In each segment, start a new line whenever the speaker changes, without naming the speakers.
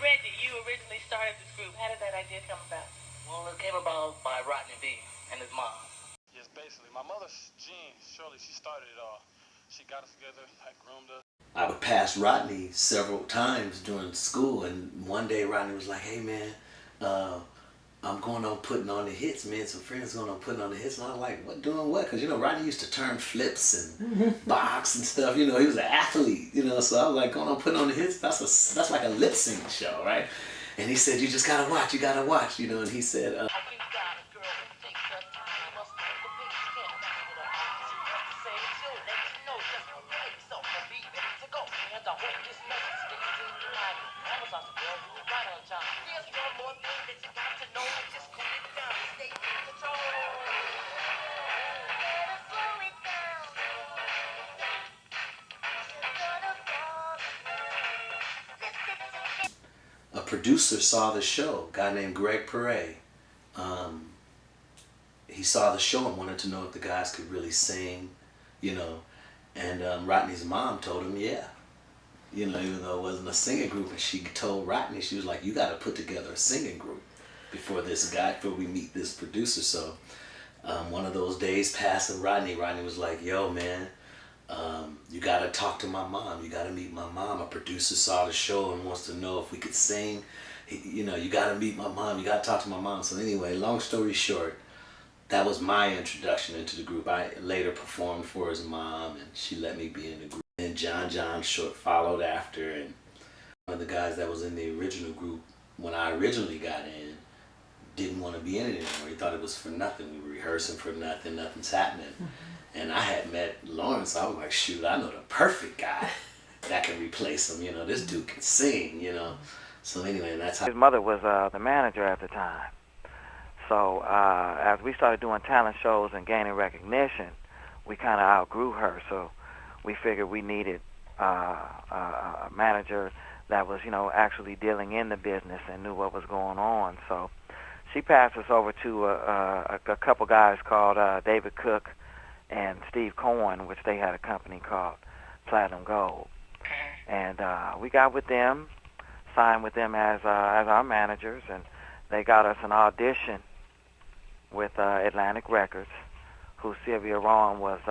Reggie, you originally started this group. How did that idea come about?
Well, it came about by Rodney B and his mom.
Yes, basically. My mother, Jean Shirley, she started it all. She got us together, like groomed us.
I would pass Rodney several times during school, and one day Rodney was like, "Hey man, I'm going on putting on the hits, man. Some friends going on putting on the hits." And I was like, "What, doing what?" Because, you know, Rodney used to turn flips and box and stuff. You know, he was an athlete, you know. So I was like, going on putting on the hits, that's like a lip sync show, right? And he said, "You just got to watch, you know." And he said, a producer saw the show, a guy named Greg Perret. He saw the show and wanted to know if the guys could really sing, you know. And Rodney's mom told him, yeah. You know, even though it wasn't a singing group, and she told Rodney, she was like, "You got to put together a singing group before we meet this producer." So one of those days passing Rodney was like, "Yo, man, you got to talk to my mom. You got to meet my mom. A producer saw the show and wants to know if we could sing. You know, you got to meet my mom. You got to talk to my mom." So anyway, long story short, that was my introduction into the group. I later performed for his mom, and she let me be in the group. And John Short followed after, and one of the guys that was in the original group when I originally got in didn't want to be in it anymore. He thought it was for nothing. We were rehearsing for nothing. Nothing's happening. And I had met Lawrence. I was like, shoot, I know the perfect guy that can replace him. You know, this dude can sing, you know. So anyway, that's how.
His mother was the manager at the time. So as we started doing talent shows and gaining recognition, we kind of outgrew her. So we figured we needed a manager that was, you know, actually dealing in the business and knew what was going on. So she passed us over to a couple guys called David Cook and Steve Cohen, which they had a company called Platinum Gold. And we got with them, signed with them as our managers, and they got us an audition with Atlantic Records, who Sylvia Rowan was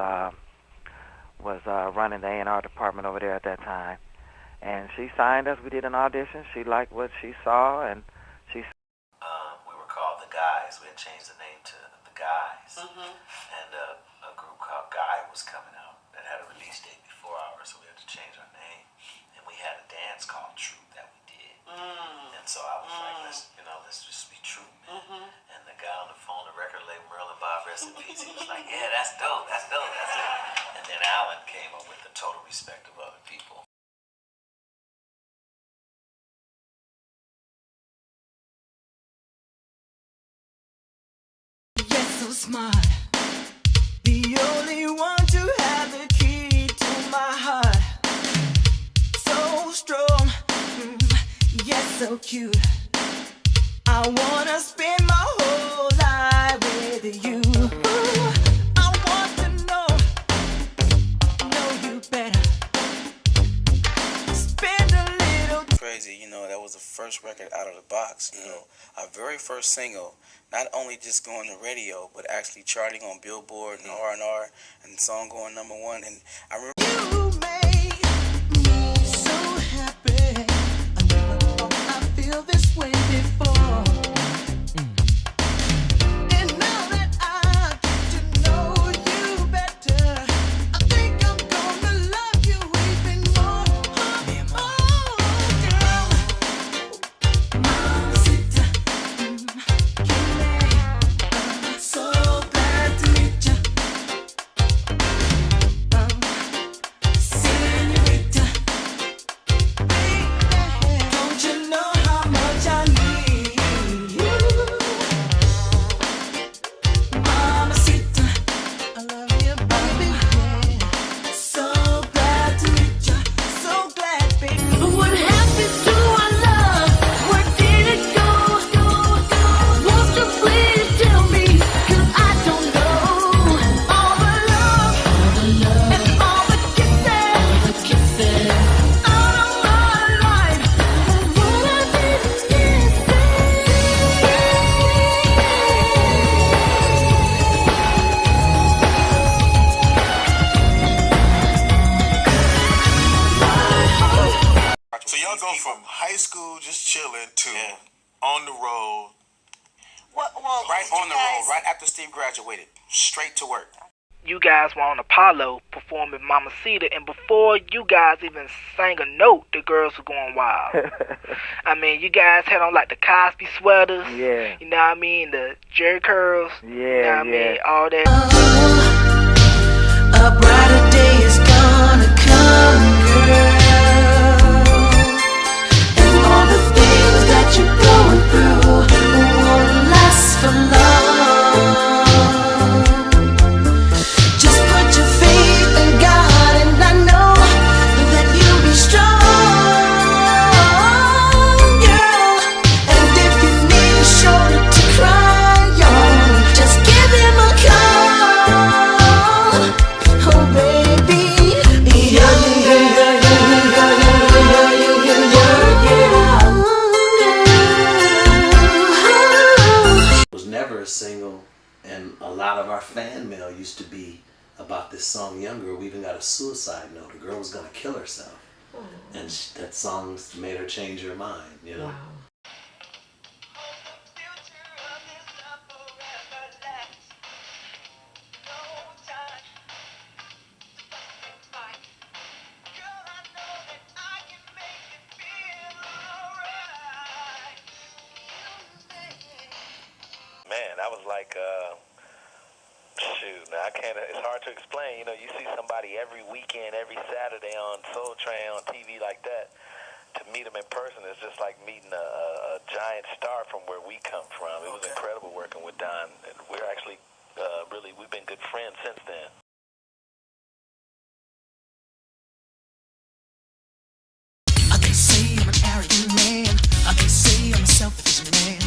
running the A&R department over there at that time. And she signed us. We did an audition. She liked what she saw, and she...
we were called The Guys. We had changed the name to The Guys. And a group called Guy was coming out that had a release date before ours, so we had to change our name. And we had a dance called True that we did. And so I was like, let's just be true, man. And the guy on the phone, the record label, Merlin Bob, rest in peace, he was like, yeah, that's dope, that's it. And then Alan came up with the Total Respect of Other People.
Yes, so smart. The only one to have the key to my heart. So strong, yes, so cute. I wanna spend my whole life with you. I want to know you better. Spend a little.
Crazy, you know, that was the first record out of the box. You know, our very first single, not only just going to radio, but actually charting on Billboard and R&R, and the song going #1. And I remember.
You make me so happy. I never thought I'd feel this way before. And now that I get to know you better, I think I'm gonna love you even more. Oh, girl, Mamacita, so glad to meet you.
y'all go from high school just chilling to on the road.
Right on the road, right after Steve graduated, straight to work.
You guys were on Apollo performing Mamacita, and before you guys even sang a note, the girls were going wild. I mean, you guys had on like the Cosby sweaters, you know what I mean, the jerry curls, you know what I mean, all that.
A brighter day is gonna come, girl, and all the things that you're going through won't last for long.
Single, and a lot of our fan mail used to be about this song Younger. We even got a suicide note. A girl was gonna kill herself, and that song made her change her mind, you know.
Wow.
Man, that was like, shoot, now I can't, it's hard to explain. You know, you see somebody every weekend, every Saturday on Soul Train, on TV like that. To meet them in person is just like meeting a giant star from where we come from. It was incredible working with Don. And we're actually, we've been good friends since then.
They say I'm an arrogant man. They say I'm a selfish man.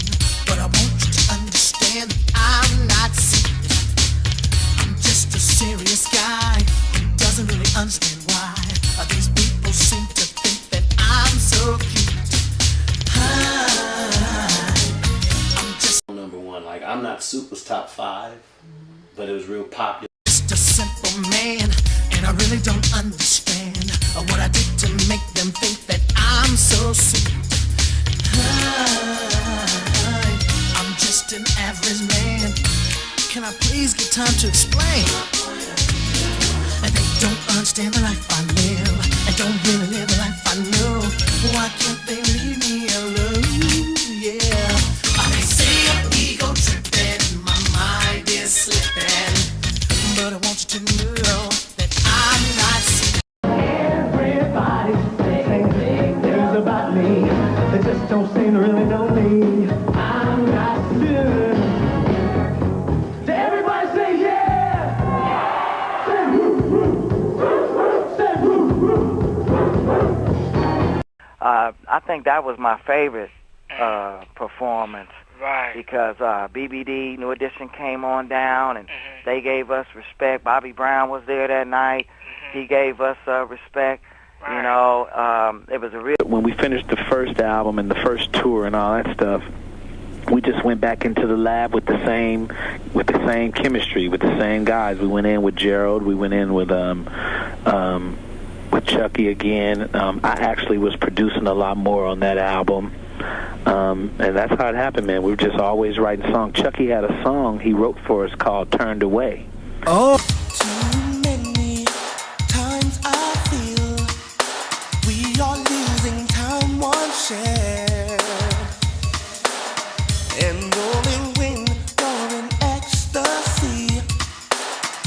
But I want you to understand that I'm not serious. I'm just a serious guy who doesn't really understand why these people seem to think that I'm so cute. I'm just
number one. Like, I'm Not Soup was top 5, but it was real popular.
Just a simple man, and I really don't understand what I did to make them think that I'm so sweet. I'm just an average man. Can I please get time to explain? And they don't understand the life I live, and don't really live the life I know. Why can't they leave me alone? Yeah. They say I'm ego tripping, my mind is slipping, but I want you to know that I'm not sick. Everybody's saying things about me. They just don't seem to really know me. I'm not good. Everybody say yeah! Say woo woo! Say woo woo!
I think that was my favorite performance.
Right.
Because BBD, New Edition came on down, and they gave us respect. Bobby Brown was there that night. He gave us respect.
Right.
You know, it was a real...
When we finished the first album and the first tour and all that stuff, we just went back into the lab with the same chemistry, with the same guys. We went in with Gerald. We went in with Chucky again. I actually was producing a lot more on that album. And that's how it happened, man. We were just always writing songs. Chucky had a song he wrote for us called Turned Away.
Oh. Too many times I feel we are losing time once shared, and only when you're in ecstasy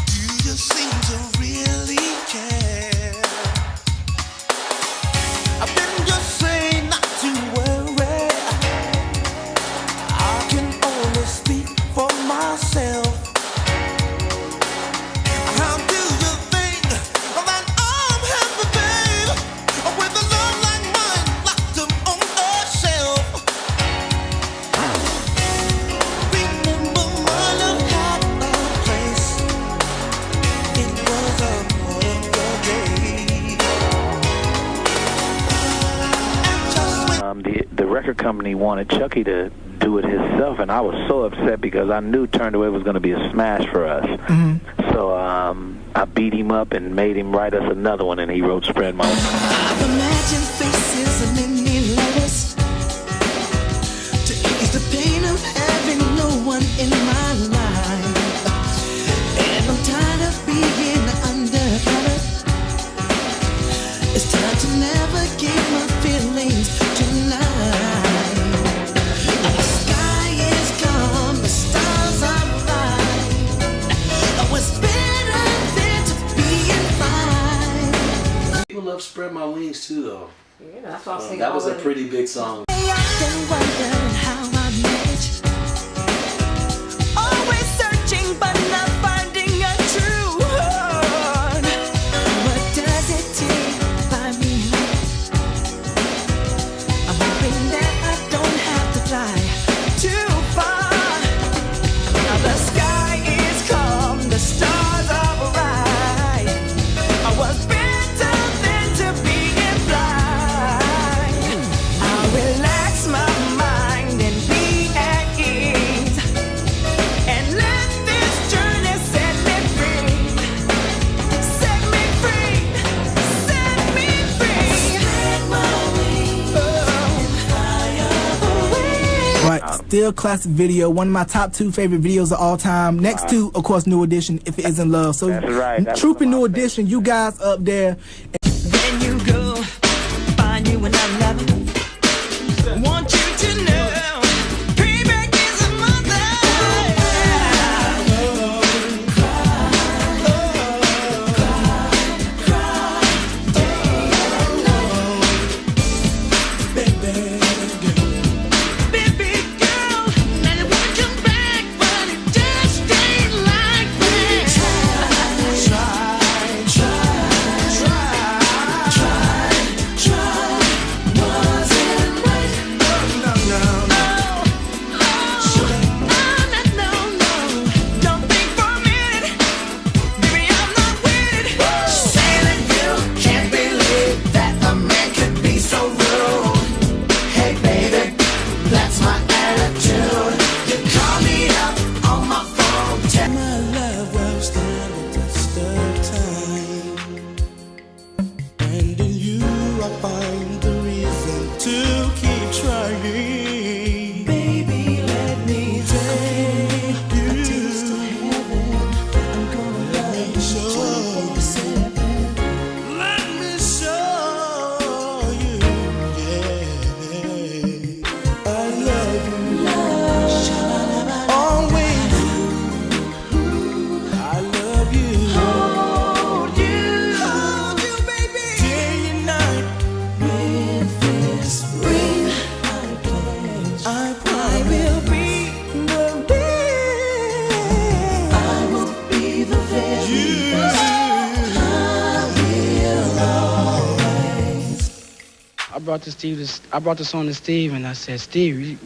do you seem to really care. I've been just saying not to worry. I can only speak for myself. How do you think that I'm happy, babe, with a love like mine locked up on a shelf? Remember my love had a place. It was a wonderful day. And just when
The record company wanted Chucky to do it himself, and I was so upset because I knew Turned Away was going to be a smash for us. So I beat him up and made him write us another one, and he wrote Spread My Wings.
I've imagined faces and
Spread My Wings too, though.
Yeah, that's what I'm saying.
That was a pretty big song.
Always searching but not finding a true heart. What does it take to find me? I'm hoping that I don't have to fly too far. Now the sky is calm, the stars are bright. I was better than to be in flight. I'll relax my mind and be at ease, and let this journey set me free. Set me free, set me free. Spread my wings and fly away.
Right, still classic video. One of my top 2 favorite videos of all time. Next to, of course, New Edition, If It Isn't Love. So,
That's right. That's
Troop and New Edition, you guys up there.
When you go, find you another lover. Want you to know, payback is a mother. Baby girl, now you wanna come back, but it just ain't like that. Wasn't right. No. Don't think for a minute, baby, I'm not with it. Saying that you can't believe that a man could be so rude. Hey baby, that's my attitude. You call me up on my phone, tell my love will stand the test of time. And in you I find the reason to keep trying. Baby, let me take you. A taste of heaven. I'm gonna love you 24/7. Let me show you, yeah. I love you, always. I love you, hold you, baby, day and night. With this ring, I will be the best. I will be the very best.
I brought this on to Steve, and I said, Steve,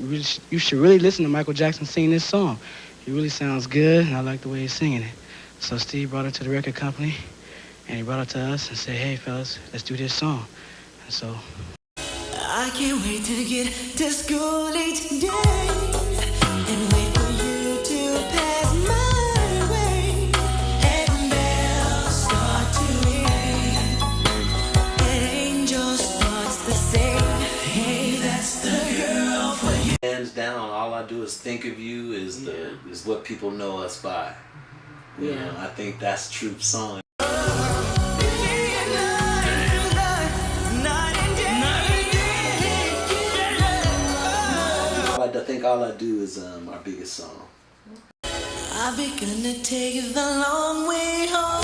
you should really listen to Michael Jackson sing this song. He really sounds good, and I like the way he's singing it. So Steve brought it to the record company, and he brought it to us and said, hey, fellas, let's do this song. And so
I can't wait to get to school each day and wait for you to pass my way. And bells start to ring, and angels starts to sing. Hey, that's the girl for you.
Hands down, all I do is think of you is what people know us by. You know, I think that's Troop's song. I think all I do is our biggest song.
I've begun to take the long way home.